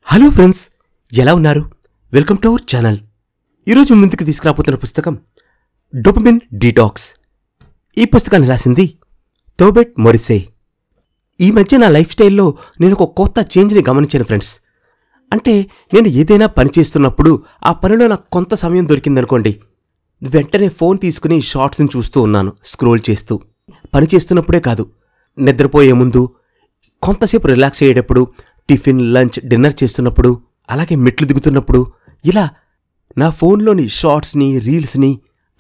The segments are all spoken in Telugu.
హలో ఫ్రెండ్స్, ఎలా ఉన్నారు? Welcome to our channel. ఈరోజు ముందుకు తీసుకురాబోతున్న పుస్తకం డోపమిన్ డీటాక్స్. ఈ పుస్తకాన్ని రాసింది తోబెట్ మొరిసే. ఈ మధ్య నా లైఫ్ స్టైల్లో నేను ఒక కొత్త చేంజ్ని గమనించాను ఫ్రెండ్స్. అంటే నేను ఏదైనా పని చేస్తున్నప్పుడు ఆ పనిలో నాకు కొంత సమయం దొరికిందనుకోండి, వెంటనే ఫోన్ తీసుకుని షార్ట్స్ని చూస్తూ ఉన్నాను, స్క్రోల్ చేస్తూ. పని చేస్తున్నప్పుడే కాదు, నిద్రపోయే ముందు, కొంతసేపు రిలాక్స్ అయ్యేటప్పుడు, టిఫిన్, లంచ్, డిన్నర్ చేస్తున్నప్పుడు, అలాగే మెట్లు దిగుతున్నప్పుడు, ఇలా నా ఫోన్లోని షార్ట్స్ని, రీల్స్ని,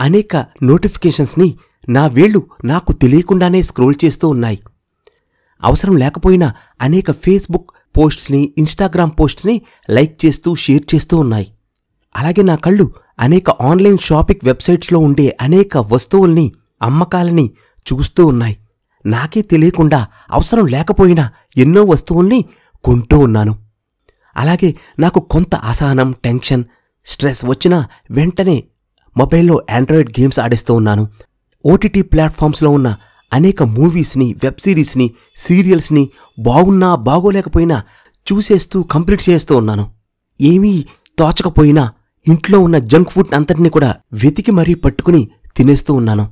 అనేక నోటిఫికేషన్స్ని నా వేళ్లు నాకు తెలియకుండానే స్క్రోల్ చేస్తూ ఉన్నాయి. అవసరం లేకపోయినా అనేక ఫేస్బుక్ పోస్ట్స్ని, ఇన్స్టాగ్రామ్ పోస్ట్స్ని లైక్ చేస్తూ, షేర్ చేస్తూ ఉన్నాయి. అలాగే నా కళ్ళు అనేక ఆన్లైన్ షాపింగ్ వెబ్సైట్స్లో ఉండే అనేక వస్తువుల్ని, అమ్మకాలని చూస్తూ ఉన్నాయి. నాకే తెలియకుండా అవసరం లేకపోయినా ఎన్నో వస్తువుల్ని కొంటూ ఉన్నాను. అలాగే నాకు కొంత అసహనం, టెన్షన్, స్ట్రెస్ వచ్చినా వెంటనే మొబైల్లో ఆండ్రాయిడ్ గేమ్స్ ఆడేస్తూ ఉన్నాను. ఓటీటీ ప్లాట్ఫామ్స్లో ఉన్న అనేక మూవీస్ని, వెబ్ సిరీస్ని, సీరియల్స్ని బాగున్నా బాగోలేకపోయినా చూసేస్తూ కంప్లీట్ చేస్తూ ఉన్నాను. ఏమీ తోచకపోయినా ఇంట్లో ఉన్న జంక్ ఫుడ్ అంతటినీ కూడా వెతికి మరీ పట్టుకుని తినేస్తూ ఉన్నాను.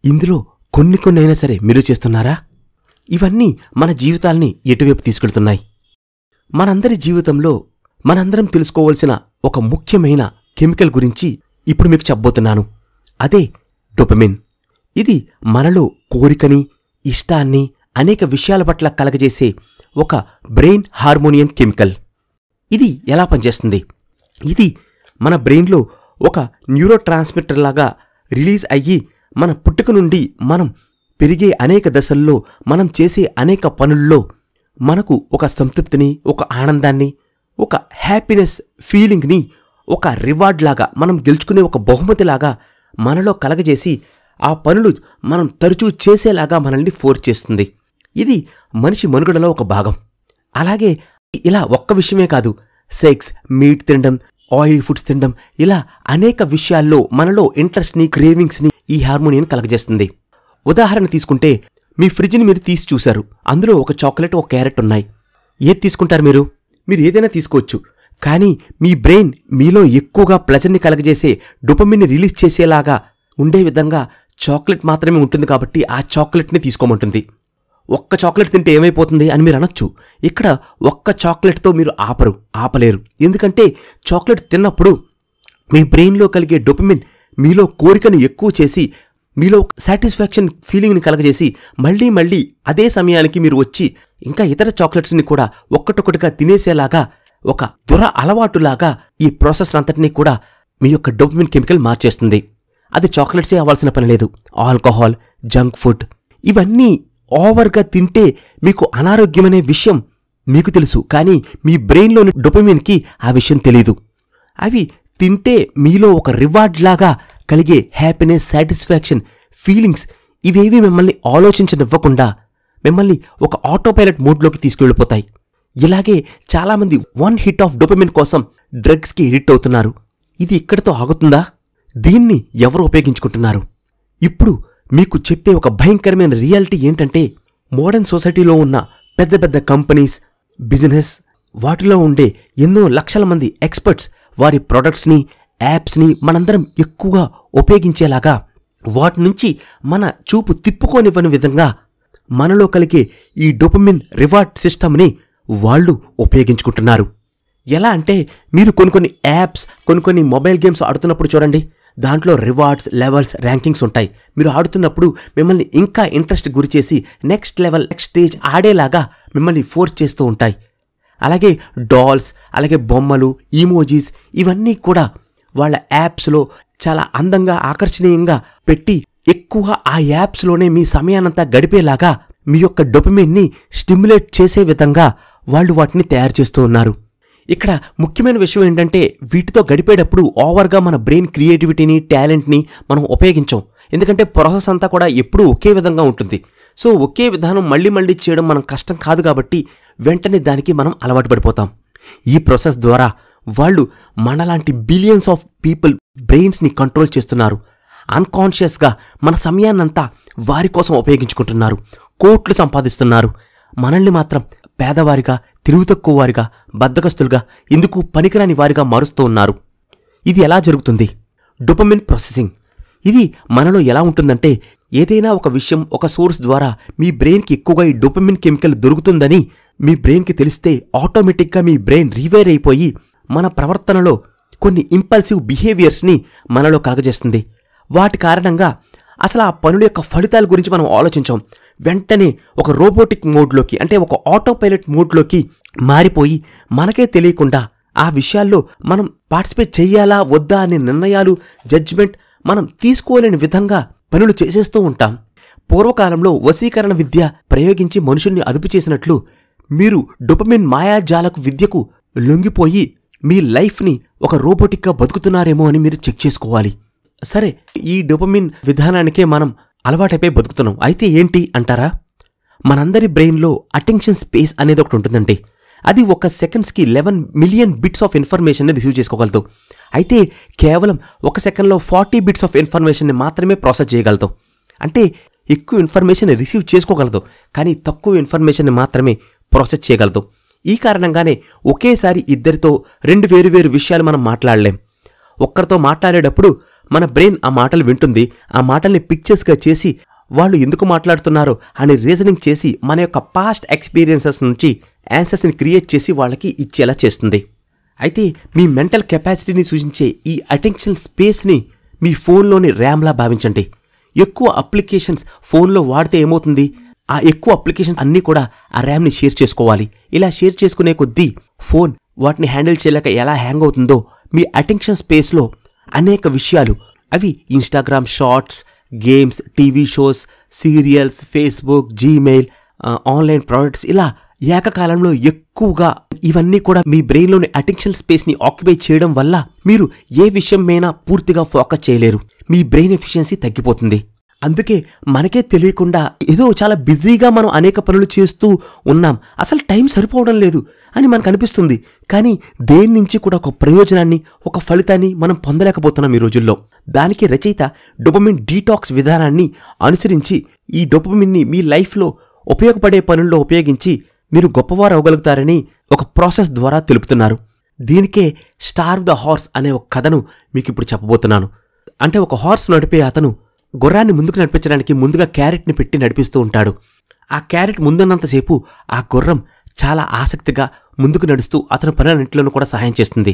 ఇందులో కొన్నైనా సరే మీరు చేస్తున్నారా? ఇవన్నీ మన జీవితాల్ని ఎటువైపు తీసుకెళ్తున్నాయి? మనందరి జీవితంలో మనందరం తెలుసుకోవాల్సిన ఒక ముఖ్యమైన కెమికల్ గురించి ఇప్పుడు మీకు చెప్పబోతున్నాను. అదే డోపమిన్. ఇది మనలో కోరికని, ఇష్టాన్ని, అనేక విషయాల పట్ల కలగజేసే ఒక బ్రెయిన్ హార్మోనియన్ కెమికల్. ఇది ఎలా పనిచేస్తుంది? ఇది మన బ్రెయిన్లో ఒక న్యూరో ట్రాన్స్మిటర్ లాగా రిలీజ్ అయ్యి మన పుట్టుక నుండి మనం పెరిగే అనేక దశల్లో, మనం చేసే అనేక పనుల్లో మనకు ఒక సంతృప్తిని, ఒక ఆనందాన్ని, ఒక హ్యాపీనెస్ ఫీలింగ్ని, ఒక రివార్డ్ లాగా, మనం గెలుచుకునే ఒక బహుమతిలాగా మనలో కలగజేసి ఆ పనులు మనం తరచూ చేసేలాగా మనల్ని ఫోర్స్ చేస్తుంది. ఇది మనిషి మనుగడలో ఒక భాగం. అలాగే ఇలా ఒక్క విషయమే కాదు, సెక్స్, మీట్ తినడం, ఆయిల్ ఫుడ్స్ తినడం, ఇలా అనేక విషయాల్లో మనలో ఇంట్రెస్ట్ని, క్రేవింగ్స్ని ఈ హార్మోనియన్ కలగజేస్తుంది. ఉదాహరణ తీసుకుంటే, మీ ఫ్రిడ్జ్ని మీరు తీసి చూశారు, అందులో ఒక చాక్లెట్, ఒక క్యారెట్ ఉన్నాయి. ఏది తీసుకుంటారు మీరు? మీరు ఏదైనా తీసుకోవచ్చు. కానీ మీ బ్రెయిన్ మీలో ఎక్కువగా ప్లెజర్ని కలగజేసే డోపమిన్ని రిలీజ్ చేసేలాగా ఉండే విధంగా చాక్లెట్ మాత్రమే ఉంటుంది కాబట్టి ఆ చాక్లెట్ని తీసుకోమంటుంది. ఒక్క చాక్లెట్ తింటే ఏమైపోతుంది అని మీరు అనొచ్చు. ఇక్కడ ఒక్క చాక్లెట్తో మీరు ఆపలేరు. ఎందుకంటే చాక్లెట్ తిన్నప్పుడు మీ బ్రెయిన్లో కలిగే డోపమిన్ మీలో కోరికను ఎక్కువ చేసి, మీలో సాటిస్ఫాక్షన్ ఫీలింగ్ని కలగజేసి మళ్ళీ మళ్ళీ అదే సమయానికి మీరు వచ్చి ఇంకా ఇతర చాక్లెట్స్ని కూడా ఒక్కటొక్కటిగా తినేసేలాగా, ఒక అలవాటులాగా ఈ ప్రాసెస్ అంతటినీ కూడా మీ యొక్క డోపమిన్ కెమికల్ మార్చేస్తుంది. అది చాక్లెట్సే అవ్వాల్సిన పని లేదు. ఆల్కహాల్, జంక్ ఫుడ్, ఇవన్నీ ఓవర్గా తింటే మీకు అనారోగ్యమనే విషయం మీకు తెలుసు. కానీ మీ బ్రెయిన్లోని డోపమిన్కి ఆ విషయం తెలీదు. అవి తింటే మీలో ఒక రివార్డ్ లాగా కలిగే హ్యాపీనెస్, సాటిస్ఫాక్షన్ ఫీలింగ్స్, ఇవేవి మిమ్మల్ని ఆలోచించనివ్వకుండా మిమ్మల్ని ఒక ఆటోపైలట్ మోడ్లోకి తీసుకెళ్ళిపోతాయి. ఇలాగే చాలామంది వన్ హిట్ ఆఫ్ డోపమిన్ కోసం డ్రగ్స్కి ఎడిక్ట్ అవుతున్నారు. ఇది ఇక్కడితో ఆగుతుందా? దీన్ని ఎవరు ఉపయోగించుకుంటున్నారు? ఇప్పుడు మీకు చెప్పే ఒక భయంకరమైన రియాలిటీ ఏంటంటే, మోడర్న్ సొసైటీలో ఉన్న పెద్ద పెద్ద కంపెనీస్, బిజినెస్, వాటిలో ఉండే ఎన్నో లక్షల మంది ఎక్స్పర్ట్స్ వారి ప్రొడక్ట్స్ని, యాప్స్ని మనందరం ఎక్కువగా ఉపయోగించేలాగా, వాటి నుంచి మన చూపు తిప్పుకోనివ్వని విధంగా మనలో కలిగే ఈ డోపమిన్ రివార్డ్ సిస్టమ్ని వాళ్ళు ఉపయోగించుకుంటున్నారు. ఎలా అంటే, మీరు కొన్ని యాప్స్, కొన్ని మొబైల్ గేమ్స్ ఆడుతున్నప్పుడు చూడండి, దాంట్లో రివార్డ్స్, లెవెల్స్, ర్యాంకింగ్స్ ఉంటాయి. మీరు ఆడుతున్నప్పుడు మిమ్మల్ని ఇంకా ఇంట్రెస్ట్ గురిచేసి నెక్స్ట్ లెవెల్, నెక్స్ట్ స్టేజ్ ఆడేలాగా మిమ్మల్ని ఫోర్స్ చేస్తూ ఉంటాయి. అలాగే డాల్స్, అలాగే బొమ్మలు, ఈమోజీస్, ఇవన్నీ కూడా వాళ్ళ యాప్స్లో చాలా అందంగా, ఆకర్షణీయంగా పెట్టి ఎక్కువ ఆ యాప్స్లోనే మీ సమయానంతా గడిపేలాగా మీ యొక్క డోపమిన్ని స్టిమ్యులేట్ చేసే విధంగా వాళ్ళు వాటిని తయారు చేస్తూ ఉన్నారు. ఇక్కడ ముఖ్యమైన విషయం ఏంటంటే, వీటితో గడిపేటప్పుడు ఓవర్గా మన బ్రెయిన్ క్రియేటివిటీని, టాలెంట్ని మనం ఉపయోగించాం. ఎందుకంటే ప్రాసెస్ అంతా కూడా ఎప్పుడూ ఒకే విధంగా ఉంటుంది. సో ఒకే విధానం మళ్ళీ మళ్ళీ చేయడం మనం కష్టం కాదు కాబట్టి వెంటనే దానికి మనం అలవాటు పడిపోతాం. ఈ ప్రాసెస్ ద్వారా వాళ్ళు మనలాంటి బిలియన్స్ ఆఫ్ పీపుల్ బ్రెయిన్స్ని కంట్రోల్ చేస్తున్నారు. అన్కాన్షియస్గా మన సమయాన్నంతా వారి కోసం ఉపయోగించుకుంటున్నారు. కోట్లు సంపాదిస్తున్నారు. మనల్ని మాత్రం పేదవారిగా, తెలివి తక్కువ వారిగా, బద్ధకస్తులుగా, ఇందుకు పనికిరాని వారిగా మారుస్తూ ఉన్నారు. ఇది ఎలా జరుగుతుంది? Dopamine processing. ఇది మనలో ఎలా ఉంటుందంటే, ఏదైనా ఒక విషయం ఒక సోర్స్ ద్వారా మీ బ్రెయిన్కి ఎక్కువగా ఈ డోపమిన్ కెమికల్ దొరుకుతుందని మీ బ్రెయిన్కి తెలిస్తే ఆటోమేటిక్గా మీ బ్రెయిన్ రీవైర్ అయిపోయి మన ప్రవర్తనలో కొన్ని ఇంపల్సివ్ బిహేవియర్స్ని మనలో కలగజేస్తుంది. వాటి కారణంగా అసలు ఆ పనుల యొక్క ఫలితాల గురించి మనం ఆలోచించాం. వెంటనే ఒక రోబోటిక్ మోడ్లోకి, అంటే ఒక ఆటో పైలట్ మోడ్లోకి మారిపోయి మనకే తెలియకుండా ఆ విషయాల్లో మనం పార్టిసిపేట్ చెయ్యాలా వద్దా అనే నిర్ణయాలు, జడ్జిమెంట్ మనం తీసుకోలేని విధంగా పనులు చేసేస్తూ ఉంటాం. పూర్వకాలంలో వశీకరణ విద్య ప్రయోగించి మనుషుల్ని అదుపు చేసినట్లు మీరు డోపమిన్ మాయాజాలకు విద్యకు లొంగిపోయి మీ లైఫ్ని ఒక రోబోటిక్గా బతుకుతున్నారేమో అని మీరు చెక్ చేసుకోవాలి. సరే, ఈ డోపమిన్ విధానానికే మనం అలవాటైపోయి బతుకుతున్నాం. అయితే ఏంటి అంటారా? మనందరి బ్రెయిన్లో అటెన్షన్ స్పేస్ అనేది ఒకటి ఉంటుందండి. అది ఒక సెకండ్స్కి 11 మిలియన్ బిట్స్ ఆఫ్ ఇన్ఫర్మేషన్ని రిసీవ్ చేసుకోగలదు. అయితే కేవలం ఒక సెకండ్లో 40 బిట్స్ ఆఫ్ ఇన్ఫర్మేషన్ని మాత్రమే ప్రాసెస్ చేయగలదు. అంటే ఎక్కువ ఇన్ఫర్మేషన్ రిసీవ్ చేసుకోగలదు, కానీ తక్కువ ఇన్ఫర్మేషన్ని మాత్రమే ప్రాసెస్ చేయగలదు. ఈ కారణంగానే ఒకేసారి ఇద్దరితో 2 వేరు విషయాలు మనం మాట్లాడలేం. ఒక్కరితో మాట్లాడేటప్పుడు మన బ్రెయిన్ ఆ మాటలు వింటుంది. ఆ మాటల్ని పిక్చర్స్గా చేసి వాళ్ళు ఎందుకు మాట్లాడుతున్నారో అని రీజనింగ్ చేసి మన యొక్క పాస్ట్ ఎక్స్పీరియన్సెస్ నుంచి ఆన్సర్స్ని క్రియేట్ చేసి వాళ్ళకి ఇచ్చేలా చేస్తుంది. అయితే మీ మెంటల్ కెపాసిటీని సూచించే ఈ అటెన్షన్ స్పేస్ని మీ ఫోన్లోని ర్యామ్లా భావించండి. ఎక్కువ అప్లికేషన్స్ ఫోన్లో వాడితే ఏమవుతుంది? ఆ ఎక్కువ అప్లికేషన్స్ అన్నీ కూడా ఆ ర్యామ్ని షేర్ చేసుకోవాలి. ఇలా షేర్ చేసుకునే కొద్దీ ఫోన్ వాటిని హ్యాండిల్ చేయలేక ఎలా హ్యాంగ్ అవుతుందో మీ అటెన్షన్ స్పేస్లో అనేక విషయాలు, అవి Instagram shorts, games, TV shows, serials, Facebook, Gmail, online products, ఇలా ఏకకాలంలో ఎక్కువగా ఇవన్నీ కూడా మీ బ్రెయిన్లోని అటెన్షన్ స్పేస్ని ఆక్యుపై చేయడం వల్ల మీరు ఏ విషయం మీద పూర్తిగా ఫోకస్ చేయలేరు. మీ బ్రెయిన్ ఎఫిషియన్సీ తగ్గిపోతుంది. అందుకే మనకే తెలియకుండా ఏదో చాలా బిజీగా మనం అనేక పనులు చేస్తూ ఉన్నాం, అసలు టైం సరిపోవడం లేదు అని మనకు అనిపిస్తుంది. కానీ దేని నుంచి కూడా ఒక ప్రయోజనాన్ని, ఒక ఫలితాన్ని మనం పొందలేకపోతున్నాం ఈ రోజుల్లో. దానికి రచయిత డోపమిన్ డీటాక్స్ విధానాన్ని అనుసరించి ఈ డోపమిన్ని మీ లైఫ్లో ఉపయోగపడే పనుల్లో ఉపయోగించి మీరు గొప్పవారు అవ్వగలుగుతారని ఒక ప్రాసెస్ ద్వారా తెలుపుతున్నారు. దీనికే స్టార్వ్ ద హార్స్ అనే ఒక కథను మీకు ఇప్పుడు చెప్పబోతున్నాను. అంటే ఒక హార్స్ నడిపే అతను గుర్రాన్ని ముందుకు నడిపించడానికి ముందుగా క్యారెట్ని పెట్టి నడిపిస్తూ ఉంటాడు. ఆ క్యారెట్ ముందున్నంతసేపు ఆ గుర్రం చాలా ఆసక్తిగా ముందుకు నడుస్తూ అతని పనులన్నింటిలోనూ కూడా సహాయం చేస్తుంది.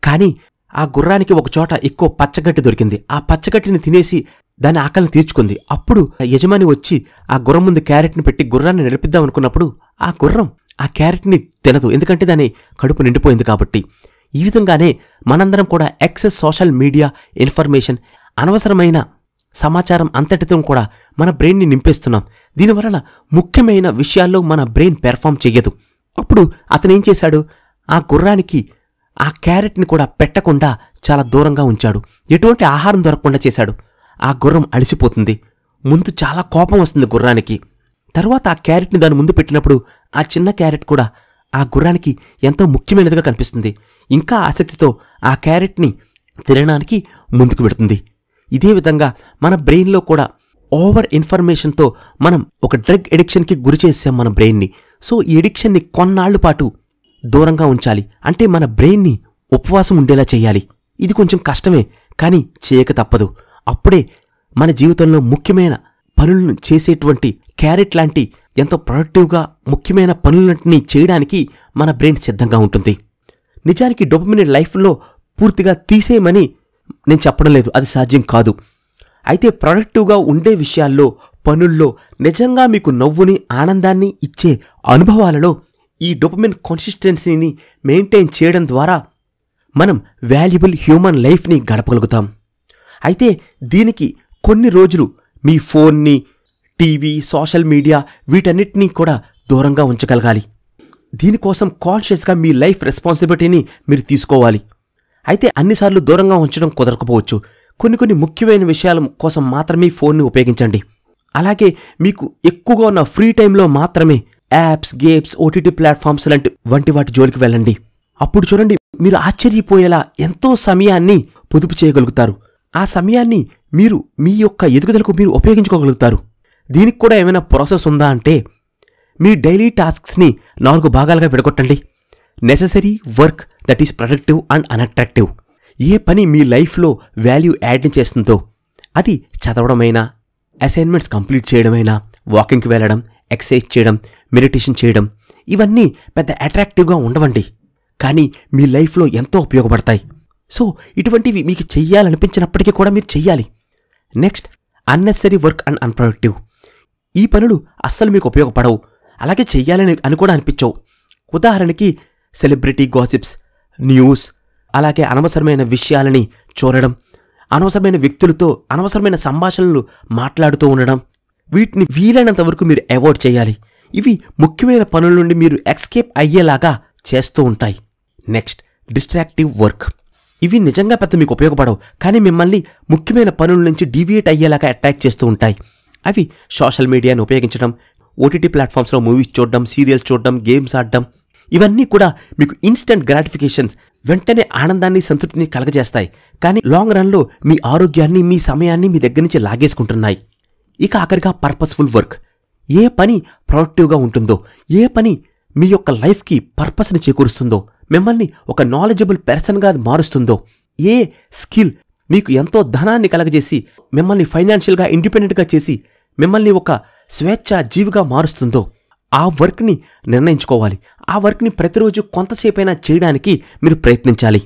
కానీ ఆ గుర్రానికి ఒక చోట ఎక్కువ పచ్చగడ్డి దొరికింది. ఆ పచ్చగడ్డిని తినేసి దాని ఆకలిని తీర్చుకుంది. అప్పుడు యజమాని వచ్చి ఆ గుర్రం ముందు క్యారెట్ని పెట్టి గుర్రాన్ని నడిపిద్దాం అనుకున్నప్పుడు ఆ గుర్రం ఆ క్యారెట్ని తినదు, ఎందుకంటే దాని కడుపు నిండిపోయింది కాబట్టి. ఈ విధంగానే మనందరం కూడా ఎక్సెస్ సోషల్ మీడియా ఇన్ఫర్మేషన్, అనవసరమైన సమాచారం అంతటితో కూడా మన బ్రెయిన్ని నింపేస్తున్నాం. దీనివల్ల ముఖ్యమైన విషయాల్లో మన బ్రెయిన్ పెర్ఫామ్ చెయ్యదు. అప్పుడు అతను ఏం చేశాడు? ఆ గుర్రానికి ఆ క్యారెట్ని కూడా పెట్టకుండా చాలా దూరంగా ఉంచాడు. ఎటువంటి ఆహారం దొరకకుండా చేశాడు. ఆ గుర్రం అలసిపోతుంది. ముందు చాలా కోపం వస్తుంది గుర్రానికి. తర్వాత ఆ క్యారెట్ని దాని ముందు పెట్టినప్పుడు ఆ చిన్న క్యారెట్ కూడా ఆ గుర్రానికి ఎంతో ముఖ్యమైనదిగా కనిపిస్తుంది. ఇంకా ఆసక్తితో ఆ క్యారెట్ని తినడానికి ముందుకు పెడుతుంది. ఇదే విధంగా మన బ్రెయిన్లో కూడా ఓవర్ ఇన్ఫర్మేషన్తో మనం ఒక డ్రగ్ ఎడిక్షన్కి గురి చేసాం మన బ్రెయిన్ని. సో ఈ ఎడిక్షన్ని కొన్నాళ్ల పాటు దూరంగా ఉంచాలి. అంటే మన బ్రెయిన్ని ఉపవాసం ఉండేలా చేయాలి. ఇది కొంచెం కష్టమే, కానీ చేయక తప్పదు. అప్పుడే మన జీవితంలో ముఖ్యమైన పనులను చేసేటువంటి క్యారెట్ లాంటి ఎంతో ప్రొడక్టివ్గా ముఖ్యమైన పనులన్నింటినీ చేయడానికి మన బ్రెయిన్ సిద్ధంగా ఉంటుంది. నిజానికి డోపమిన్ లైఫ్లో పూర్తిగా తీసేయమని నేను చెప్పడం లేదు, అది సాధ్యం కాదు. అయితే ప్రొడక్టివ్గా ఉండే విషయాల్లో, పనుల్లో, నిజంగా మీకు నవ్వుని, ఆనందాన్ని ఇచ్చే అనుభవాలలో ఈ డోపమిన్ కన్సిస్టెన్సీని మెయింటైన్ చేయడం ద్వారా మనం వాల్యుబుల్ హ్యూమన్ లైఫ్ని గడపగలుగుతాం. అయితే దీనికి కొన్ని రోజులు మీ ఫోన్ని, టీవీ, సోషల్ మీడియా వీటన్నిటినీ కూడా దూరంగా ఉంచగలగాలి. దీనికోసం కాన్షియస్గా మీ లైఫ్ రెస్పాన్సిబిలిటీని మీరు తీసుకోవాలి. అయితే అన్నిసార్లు దూరంగా ఉంచడం కుదరకపోవచ్చు. కొన్ని ముఖ్యమైన విషయాల కోసం మాత్రమే ఫోన్ని ఉపయోగించండి. అలాగే మీకు ఎక్కువగా ఉన్న ఫ్రీ టైంలో మాత్రమే యాప్స్, గేమ్స్, ఓటీటీ ప్లాట్ఫామ్స్ వంటి వాటి జోలికి వెళ్ళండి. అప్పుడు చూడండి, మీరు ఆశ్చర్యపోయేలా ఎంతో సమయాన్ని పొదుపు చేయగలుగుతారు. ఆ సమయాన్ని మీరు మీ యొక్క ఎదుగుదలకు మీరు ఉపయోగించుకోగలుగుతారు. దీనికి కూడా ఏమైనా ప్రాసెస్ ఉందా అంటే, మీ డైలీ టాస్క్స్ని 4 భాగాలుగా విడగొట్టండి. Necessary work that is productive and unattractive. ఏ పని మీ లైఫ్లో వాల్యూ యాడ్ని చేస్తుందో, అది చదవడమైనా, అసైన్మెంట్స్ కంప్లీట్ చేయడమైనా, వాకింగ్కి వెళ్ళడం, ఎక్సర్సైజ్ చేయడం, మెడిటేషన్ చేయడం, ఇవన్నీ పెద్ద అట్రాక్టివ్గా ఉండవండి, కానీ మీ లైఫ్లో ఎంతో ఉపయోగపడతాయి. సో ఇటువంటివి మీకు చెయ్యాలనిపించినప్పటికీ కూడా మీరు చెయ్యాలి. Next, unnecessary work and unproductive. ఈ పనులు అస్సలు మీకు ఉపయోగపడవు, అలాగే చెయ్యాలని అని కూడా అనిపించవు. ఉదాహరణకి సెలబ్రిటీ గాసిప్స్, న్యూస్, అలాగే అనవసరమైన విషయాలని చూడడం, అనవసరమైన వ్యక్తులతో అనవసరమైన సంభాషణలు మాట్లాడుతూ ఉండడం, వీటిని వీలైనంత వరకు మీరు అవాయిడ్ చేయాలి. ఇవి ముఖ్యమైన పనుల నుండి మీరు ఎస్కేప్ అయ్యేలాగా చేస్తూ ఉంటాయి. Next, distractive work. ఇవి నిజంగా పెద్ద మీకు ఉపయోగపడవు, కానీ మిమ్మల్ని ముఖ్యమైన పనుల నుంచి డీవియేట్ అయ్యేలాగా అట్రాక్ట్ చేస్తూ ఉంటాయి. అవి సోషల్ మీడియాను ఉపయోగించడం, ఓటీటీ ప్లాట్ఫామ్స్లో మూవీస్ చూడడం, సీరియల్స్ చూడడం, గేమ్స్ ఆడడం, ఇవన్నీ కూడా మీకు ఇన్స్టెంట్ గ్రాటిఫికేషన్స్, వెంటనే ఆనందాన్ని, సంతృప్తిని కలగజేస్తాయి, కానీ లాంగ్ రన్లో మీ ఆరోగ్యాన్ని, మీ సమయాన్ని మీ దగ్గర నుంచి లాగేసుకుంటున్నాయి. ఇక ఆఖరిగా పర్పస్ఫుల్ వర్క్. ఏ పని ప్రొడక్టివ్గా ఉంటుందో, ఏ పని మీ యొక్క లైఫ్కి పర్పస్ని చేకూరుస్తుందో, మిమ్మల్ని ఒక నాలెడ్జబుల్ పర్సన్గా మారుస్తుందో, ఏ స్కిల్ మీకు ఎంతో ధనాన్ని కలగజేసి మిమ్మల్ని ఫైనాన్షియల్గా ఇండిపెండెంట్గా చేసి మిమ్మల్ని ఒక స్వేచ్ఛా జీవిగా మారుస్తుందో, ఆ వర్క్ని నిర్ణయించుకోవాలి. ఆ వర్క్ని ప్రతిరోజు కొంతసేపైనా చేయడానికి మీరు ప్రయత్నించాలి.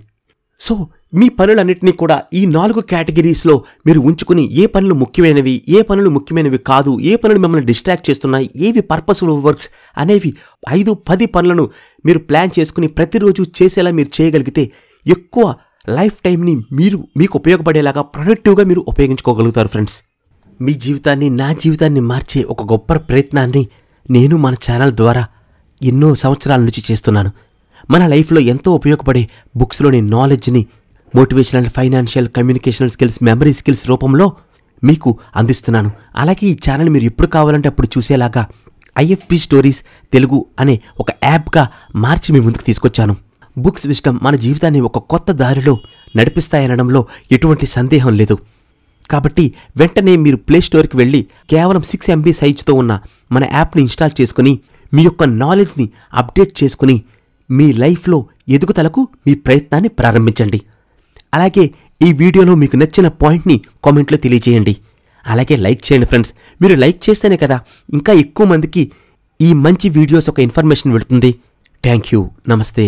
సో మీ పనులన్నింటినీ కూడా ఈ 4 కేటగిరీస్లో మీరు ఉంచుకుని, ఏ పనులు ముఖ్యమైనవి, ఏ పనులు ముఖ్యమైనవి కాదు, ఏ పనులు మిమ్మల్ని డిస్ట్రాక్ట్ చేస్తున్నాయి, ఏవి పర్పస్ఫుల్ వర్క్స్ అనేవి 5-10 పనులను మీరు ప్లాన్ చేసుకుని ప్రతిరోజు చేసేలా మీరు చేయగలిగితే ఎక్కువ లైఫ్ టైంని మీకు ఉపయోగపడేలాగా ప్రొడక్టివ్గా మీరు ఉపయోగించుకోగలుగుతారు. ఫ్రెండ్స్, మీ జీవితాన్ని, నా జీవితాన్ని మార్చే ఒక గొప్ప ప్రయత్నాన్ని నేను మన ఛానల్ ద్వారా ఎన్నో సంవత్సరాల నుంచి చేస్తున్నాను. మన లైఫ్లో ఎంతో ఉపయోగపడే బుక్స్లోని నాలెడ్జ్ని motivational, financial, communicational skills, memory skills రూపంలో మీకు అందిస్తున్నాను. అలాగే ఈ ఛానల్ మీరు ఎప్పుడు కావాలంటే అప్పుడు చూసేలాగా ఐఎఫ్పి స్టోరీస్ తెలుగు అనే ఒక యాప్గా మార్చి మీ ముందుకు తీసుకొచ్చాను. బుక్స్ విజ్డమ్ మన జీవితాన్ని ఒక కొత్త దారిలో నడిపిస్తాయనడంలో ఎటువంటి సందేహం లేదు. కాబట్టి వెంటనే మీరు ప్లే స్టోర్కి వెళ్ళి కేవలం 6 MB సైజుతో ఉన్న మన యాప్ని ఇన్స్టాల్ చేసుకుని మీ యొక్క నాలెడ్జ్ని అప్డేట్ చేసుకుని మీ లైఫ్లో ఎదుగుదలకు మీ ప్రయత్నాన్ని ప్రారంభించండి. అలాగే ఈ వీడియోలో మీకు నచ్చిన పాయింట్ని కామెంట్లో తెలియజేయండి. అలాగే లైక్ చేయండి ఫ్రెండ్స్. మీరు లైక్ చేస్తేనే కదా ఇంకా ఎక్కువ మందికి ఈ మంచి వీడియోస్ ఒక ఇన్ఫర్మేషన్ వెళుతుంది. Thank you. నమస్తే.